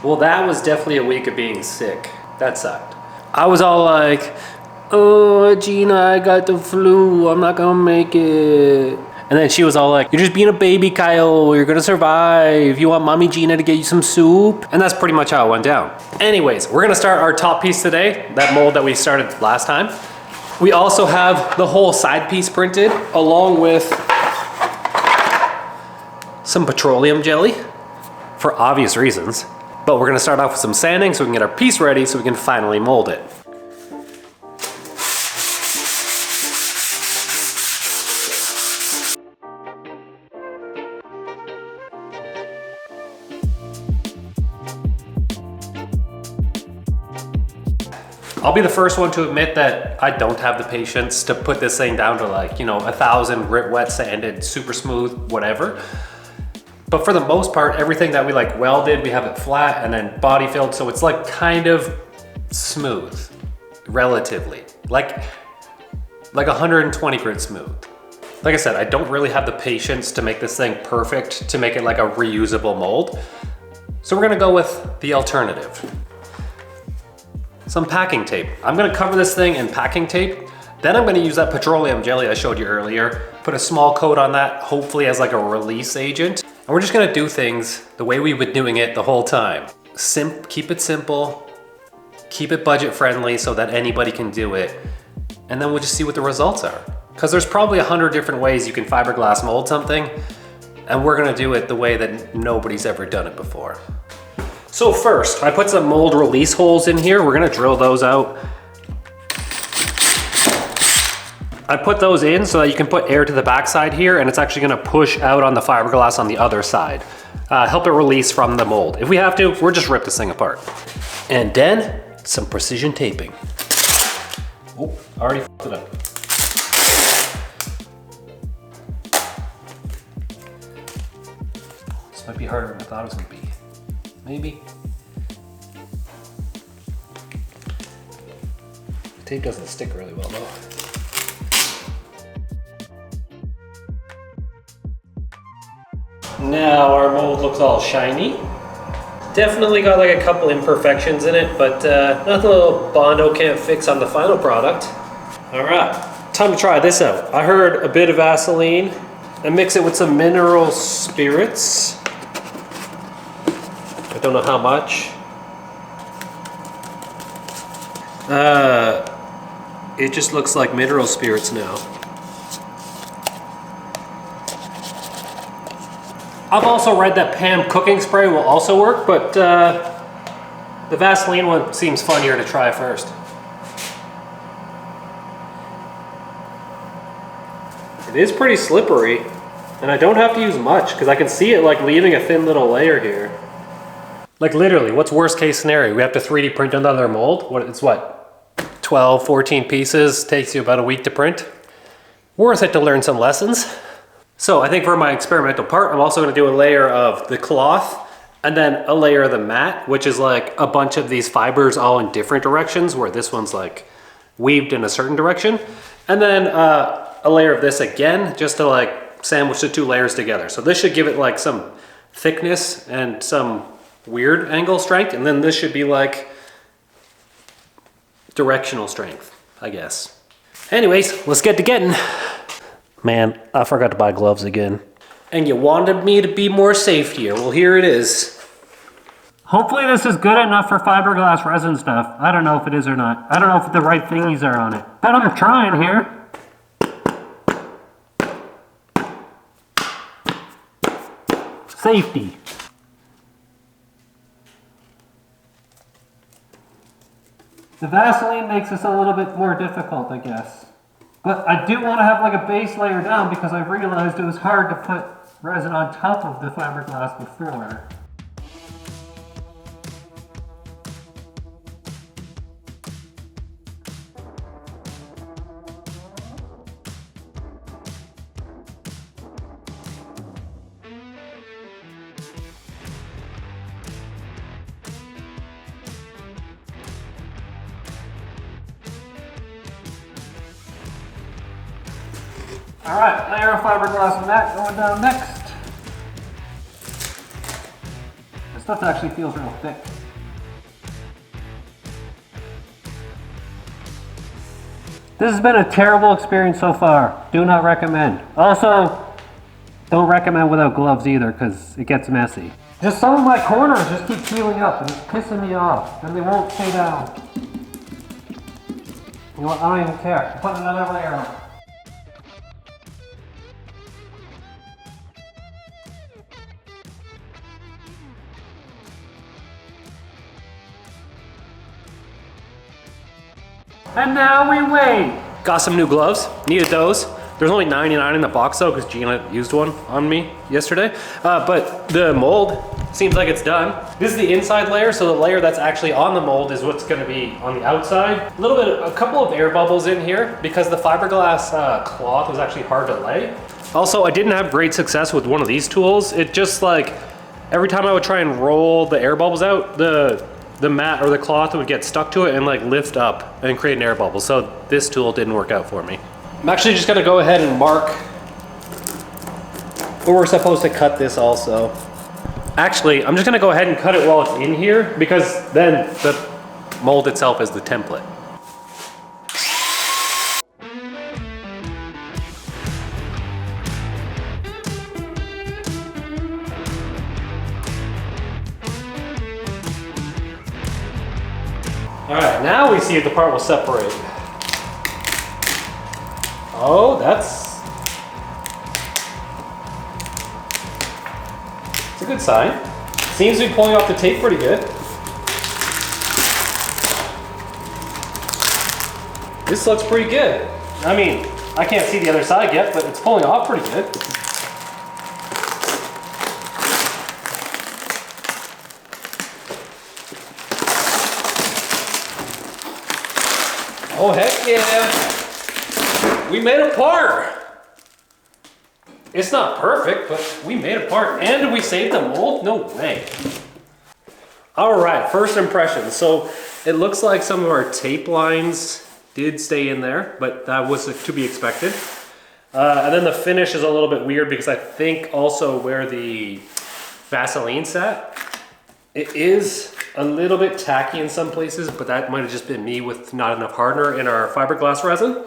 Well, that was definitely a week of being sick. That sucked. I was all like, oh, Gina, I got the flu. I'm not gonna make it. And then she was all like, you're just being a baby, Kyle. You're gonna survive. You want mommy Gina to get you some soup? And that's pretty much how it went down. Anyways, we're gonna start our top piece today, that mold that we started last time. We also have the whole side piece printed along with some petroleum jelly for obvious reasons. But we're gonna start off with some sanding so we can get our piece ready so we can finally mold it. I'll be the first one to admit that I don't have the patience to put this thing down to like, 1,000 grit wet sanded, super smooth, whatever. But for the most part, everything that we like welded, we have it flat and then body filled. So it's like kind of smooth, relatively, like 120 grit smooth. Like I said, I don't really have the patience to make this thing perfect, to make it like a reusable mold. So we're gonna go with the alternative. Some packing tape. I'm gonna cover this thing in packing tape. Then I'm gonna use that petroleum jelly I showed you earlier, put a small coat on that, hopefully as like a release agent. And we're just gonna do things the way we've been doing it the whole time. Keep it simple, keep it budget friendly so that anybody can do it. And then we'll just see what the results are. Because there's probably 100 different ways you can fiberglass mold something, and we're gonna do it the way that nobody's ever done it before. So first, I put some mold release holes in here. We're gonna drill those out. I put those in so that you can put air to the backside here, and it's actually gonna push out on the fiberglass on the other side. Help it release from the mold. If we have to, we'll just rip this thing apart. And then, some precision taping. Oh, already fucked it up. This might be harder than I thought it was gonna be. Maybe. The tape doesn't stick really well though. Now our mold looks all shiny. Definitely got like a couple imperfections in it, but nothing a little Bondo can't fix on the final product. All right, time to try this out. I heard a bit of Vaseline and mix it with some mineral spirits. I don't know how much. It just looks like mineral spirits now. I've also read that Pam cooking spray will also work, but the Vaseline one seems funnier to try first. It is pretty slippery, and I don't have to use much because I can see it like leaving a thin little layer here. Like literally, what's worst case scenario? We have to 3D print another mold? It's what, 12, 14 pieces, takes you about a week to print? Worth it to learn some lessons. So I think for my experimental part, I'm also gonna do a layer of the cloth and then a layer of the mat, which is like a bunch of these fibers all in different directions, where this one's like weaved in a certain direction. And then a layer of this again, just to like sandwich the two layers together. So this should give it like some thickness and some weird angle strength. And then this should be like directional strength, I guess. Anyways, let's get to getting. Man, I forgot to buy gloves again. And you wanted me to be more safe here. Well, here it is. Hopefully this is good enough for fiberglass resin stuff. I don't know if it is or not. I don't know if the right thingies are on it. But I'm trying here. Safety. The Vaseline makes this a little bit more difficult, I guess. But I do want to have like a base layer down because I realized it was hard to put resin on top of the fiberglass before. All right, layer of fiberglass mat going down next. This Stuff actually feels real thick. This has been a terrible experience so far. Do not recommend. Also, don't recommend without gloves either because it gets messy. Just some of my corners just keep peeling up and it's pissing me off and they won't stay down. You know what, I don't even care. Put another layer on. And now we wait. Got some new gloves, needed those. There's only 99 in the box though, because Gina used one on me yesterday. But the mold seems like it's done. This is the inside layer, so the layer that's actually on the mold is what's gonna be on the outside. A couple of air bubbles in here because the fiberglass cloth was actually hard to lay. Also, I didn't have great success with one of these tools. It just like, every time I would try and roll the air bubbles out, the mat or the cloth would get stuck to it and like lift up and create an air bubble. So this tool didn't work out for me. I'm actually just gonna go ahead and mark where we're supposed to cut this also. Actually, I'm just gonna go ahead and cut it while it's in here because then the mold itself is the template. All right, now we see if the part will separate. Oh, that's a good sign. Seems to be pulling off the tape pretty good. This looks pretty good. I mean, I can't see the other side yet, but it's pulling off pretty good. Oh, heck yeah. We made a part. It's not perfect, but we made a part. And we saved the mold? No way. All right, first impressions. So it looks like some of our tape lines did stay in there, but that was to be expected. And then the finish is a little bit weird because I think also where the Vaseline sat, it is a little bit tacky in some places, but that might have just been me with not enough hardener in our fiberglass resin.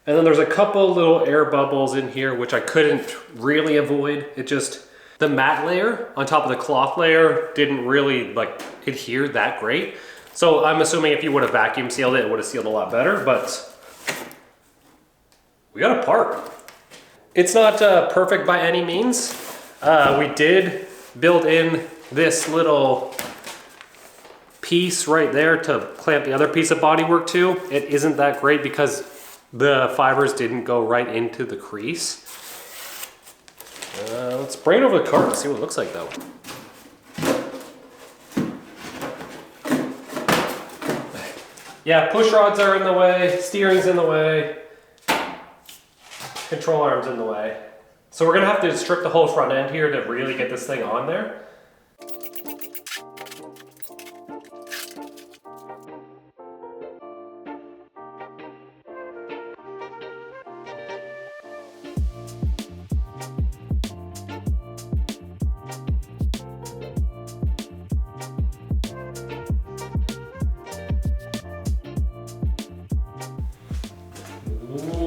And then there's a couple little air bubbles in here, which I couldn't really avoid. It just, the matte layer on top of the cloth layer didn't really like adhere that great. So I'm assuming if you would have vacuum sealed it, it would have sealed a lot better, but we got a part. It's not perfect by any means. We did build in this little piece right there to clamp the other piece of bodywork to. It isn't that great because the fibers didn't go right into the crease. Let's spray it over the cart and see what it looks like though. Yeah, push rods are in the way, steering's in the way, control arm's in the way. So we're gonna have to strip the whole front end here to really get this thing on there.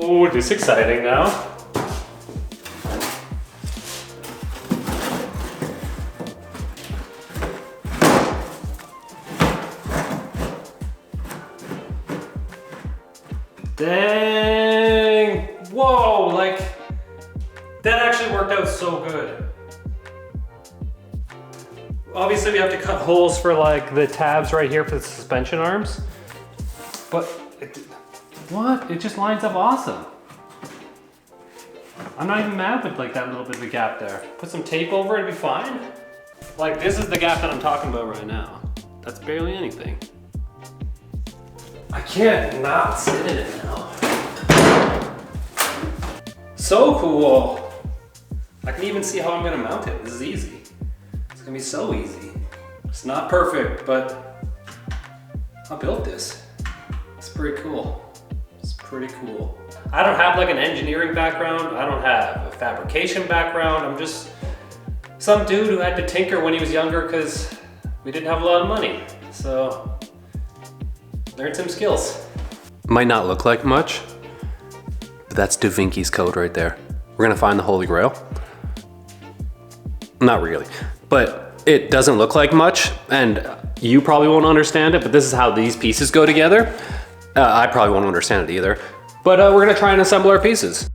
Ooh, this is exciting now. Dang! Whoa, like, that actually worked out so good. Obviously we have to cut holes for like the tabs right here for the suspension arms, but what? It just lines up awesome. I'm not even mad with like that little bit of a gap there. Put some tape over it, it'd be fine. Like this is the gap that I'm talking about right now. That's barely anything. I can't not sit in it now. So cool. I can even see how I'm gonna mount it. This is easy. It's gonna be so easy. It's not perfect, but I built this. It's pretty cool. It's pretty cool. I don't have like an engineering background. I don't have a fabrication background. I'm just some dude who had to tinker when he was younger because we didn't have a lot of money. So, learned some skills. Might not look like much, but that's Da Vinci's code right there. We're gonna find the Holy Grail. Not really, but it doesn't look like much, and you probably won't understand it, but this is how these pieces go together. I probably won't understand it either, but we're gonna try and assemble our pieces.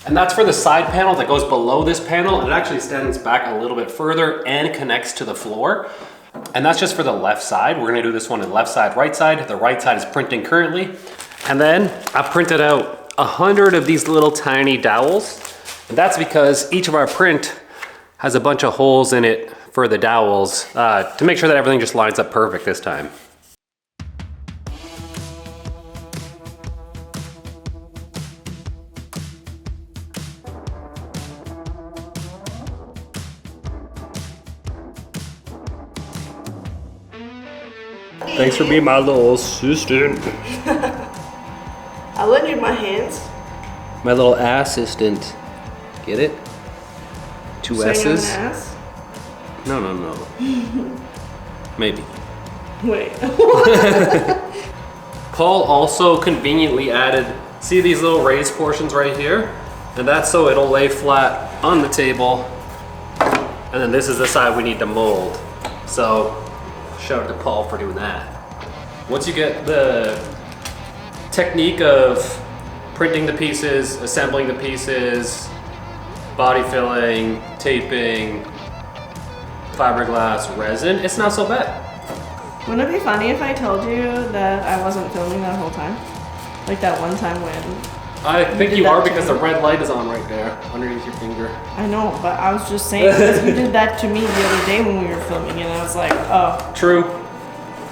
And that's for the side panel that goes below this panel. It actually stands back a little bit further and connects to the floor. And that's just for the left side. We're gonna do this one in left side, right side. The right side is printing currently. And then I printed out 100 of these little tiny dowels. And that's because each of our print has a bunch of holes in it for the dowels to make sure that everything just lines up perfect this time. Thanks for being my little assistant. I lend you my hands. My little assistant. Get it? Two So S's? you're an ass? No. Maybe. Wait. Paul also conveniently added, see these little raised portions right here? And that's so it'll lay flat on the table. And then this is the side we need to mold. So, shout out to Paul for doing that. Once you get the technique of printing the pieces, assembling the pieces, body filling, taping, fiberglass, resin, it's not so bad. Wouldn't it be funny if I told you that I wasn't filming that whole time? Like that one time when... I think you are because the red light is on right there, underneath your finger. I know, but I was just saying because you did that to me the other day when we were filming and I was like, oh. True.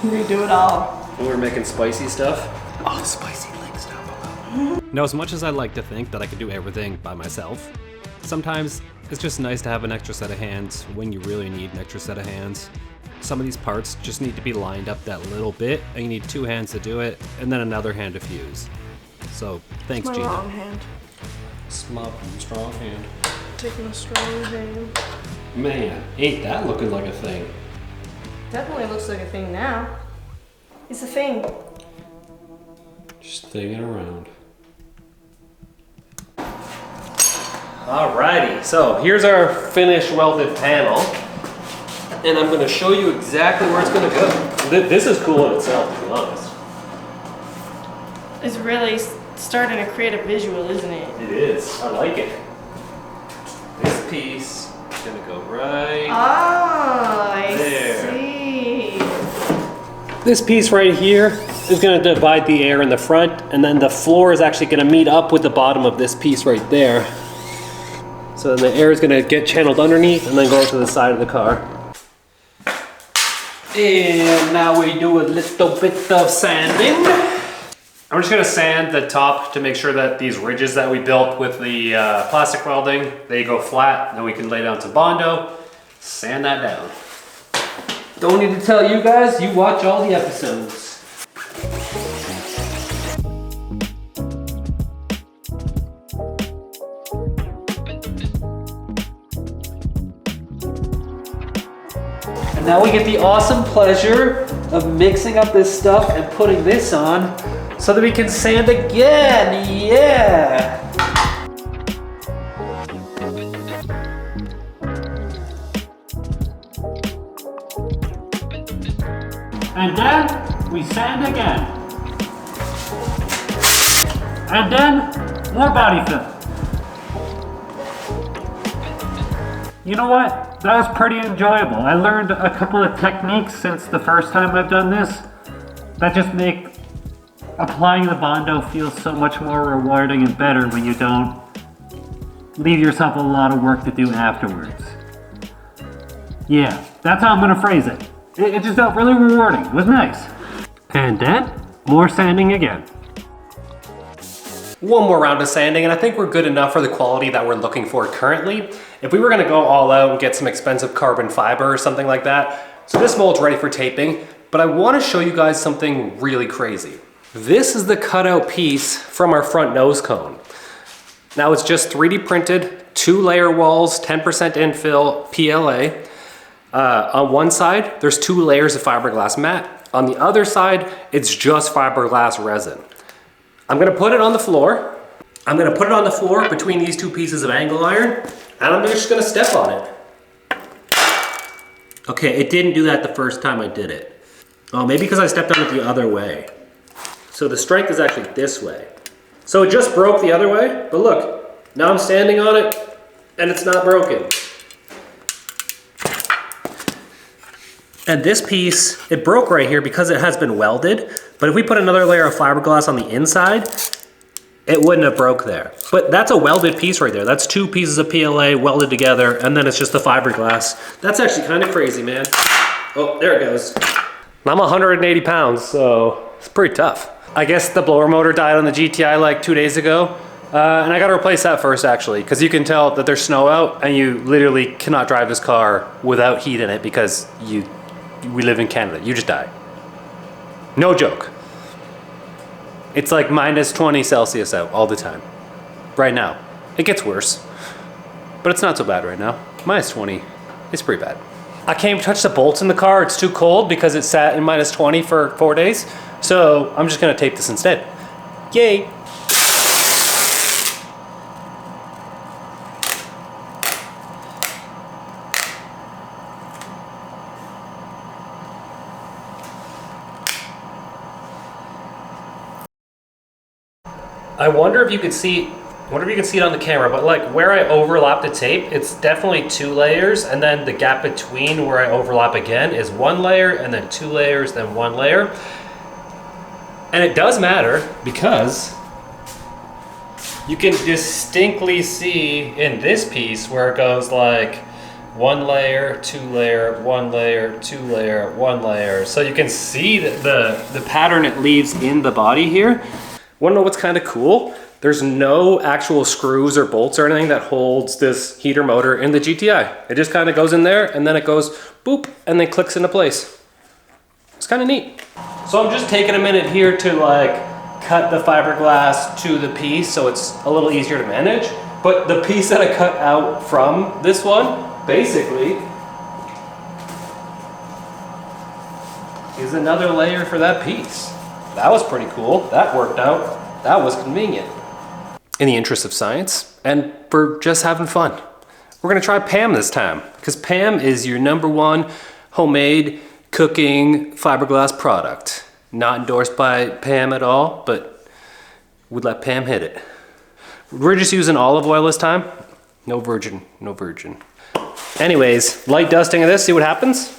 Redo it all. When we were making spicy stuff. Oh, spicy links down below. Now, as much as I like to think that I could do everything by myself, sometimes it's just nice to have an extra set of hands when you really need an extra set of hands. Some of these parts just need to be lined up that little bit, and you need 2 hands to do it, and then another hand to fuse. So, thanks, Gina. My wrong hand. It's my strong hand. Taking a strong hand. Man, ain't that looking like a thing. Definitely looks like a thing now. It's a thing. Just thinging around. Alrighty, so here's our finished welded panel. And I'm gonna show you exactly where it's gonna go. This is cool in itself, to be honest. It's really starting to create a visual, isn't it? It is, I like it. This piece is gonna go right I there. see. This piece right here is gonna divide the air in the front, and then the floor is actually gonna meet up with the bottom of this piece right there. So then the air is gonna get channeled underneath and then go to the side of the car. And now we do a little bit of sanding. I'm just gonna sand the top to make sure that these ridges that we built with the plastic welding, they go flat, then we can lay down some Bondo, sand that down. Don't need to tell you guys, you watch all the episodes. And now we get the awesome pleasure of mixing up this stuff and putting this on so that we can sand again, yeah! And then we sand again. And then more body fill. You know what? That was pretty enjoyable. I learned a couple of techniques since the first time I've done this that just make applying the Bondo feel so much more rewarding and better when you don't leave yourself a lot of work to do afterwards. Yeah, that's how I'm gonna phrase it. It just felt really rewarding. It was nice. And then, more sanding again. One more round of sanding, and I think we're good enough for the quality that we're looking for currently. If we were gonna go all out and get some expensive carbon fiber or something like that, so this mold's ready for taping, but I wanna show you guys something really crazy. This is the cutout piece from our front nose cone. Now it's just 3D printed, 2-layer walls, 10% infill, PLA. On one side, there's 2 layers of fiberglass mat. On the other side, it's just fiberglass resin. I'm gonna put it on the floor. I'm gonna put it on the floor between these 2 pieces of angle iron, and I'm just gonna step on it. Okay, it didn't do that the first time I did it. Oh, maybe because I stepped on it the other way. So the strength is actually this way. So it just broke the other way, but look, now I'm standing on it and it's not broken. And this piece, it broke right here because it has been welded, but if we put another layer of fiberglass on the inside, it wouldn't have broke there. But that's a welded piece right there. That's 2 pieces of PLA welded together, and then it's just the fiberglass. That's actually kind of crazy, man. Oh, there it goes. I'm 180 pounds, so it's pretty tough. I guess the blower motor died on the GTI like 2 days ago, and I gotta replace that first actually, because you can tell that there's snow out, and you literally cannot drive this car without heat in it because we live in Canada. You just die. No joke. It's like minus 20 Celsius out all the time. Right now. It gets worse. But it's not so bad right now. Minus 20. It's pretty bad. I can't even touch the bolts in the car. It's too cold because it sat in minus 20 for 4 days. So I'm just gonna tape this instead. Yay. I wonder if you could see it on the camera, but like where I overlap the tape, it's definitely 2 layers, and then the gap between where I overlap again is 1 layer, and then 2 layers, then 1 layer. And it does matter because you can distinctly see in this piece where it goes like 1 layer, 2 layer, 1 layer, 2 layer, 1 layer. So you can see the pattern it leaves in the body here. Want to know what's kind of cool? There's no actual screws or bolts or anything that holds this heater motor in the GTI. It just kind of goes in there and then it goes boop and then clicks into place. It's kind of neat. So I'm just taking a minute here to like cut the fiberglass to the piece so it's a little easier to manage. But the piece that I cut out from this one, basically, is another layer for that piece. That was pretty cool. That worked out. That was convenient. In the interest of science and for just having fun, we're gonna try Pam this time because Pam is your #1 homemade cooking fiberglass product. Not endorsed by Pam at all, but would let Pam hit it. We're just using olive oil this time. No virgin, no virgin. Anyways, light dusting of this, see what happens.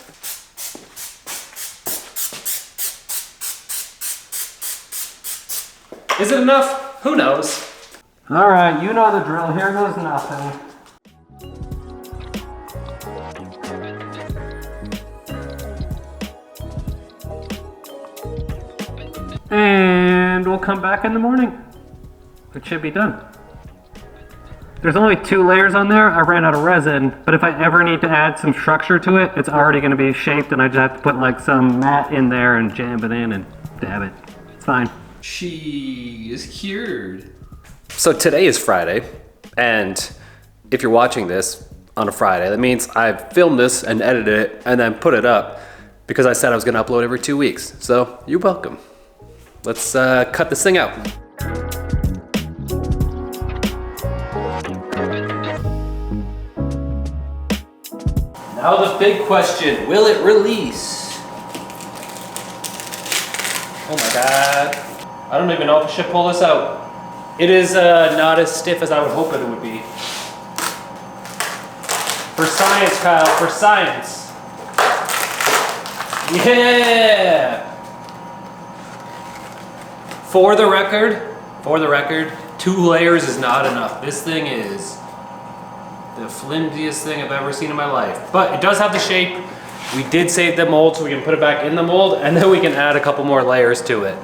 Is it enough? Who knows? All right, you know the drill. Here goes nothing. And we'll come back in the morning. It should be done. There's only 2 layers on there. I ran out of resin, but if I ever need to add some structure to it, it's already gonna be shaped and I just have to put like some mat in there and jam it in and dab it. It's fine. She is cured. So today is Friday, and if you're watching this on a Friday, that means I filmed this and edited it and then put it up because I said I was gonna upload every 2 weeks. So you're welcome. Let's cut this thing out. Now the big question, will it release? Oh my God. I don't even know if I should pull this out. It is not as stiff as I would hope it would be. For science, Kyle, for science. Yeah! For the record, 2 layers is not enough. This thing is the flimsiest thing I've ever seen in my life. But it does have the shape. We did save the mold so we can put it back in the mold and then we can add a couple more layers to it.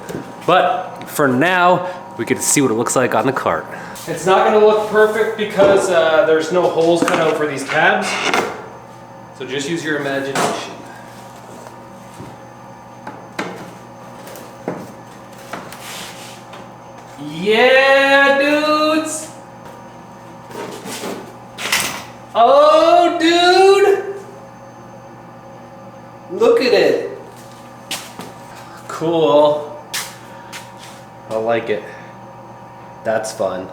But for now, we can see what it looks like on the cart. It's not gonna look perfect because there's no holes cut out for these tabs. So just use your imagination. Yeah, dudes! Oh, dude! Look at it. Cool. I like it. That's fun.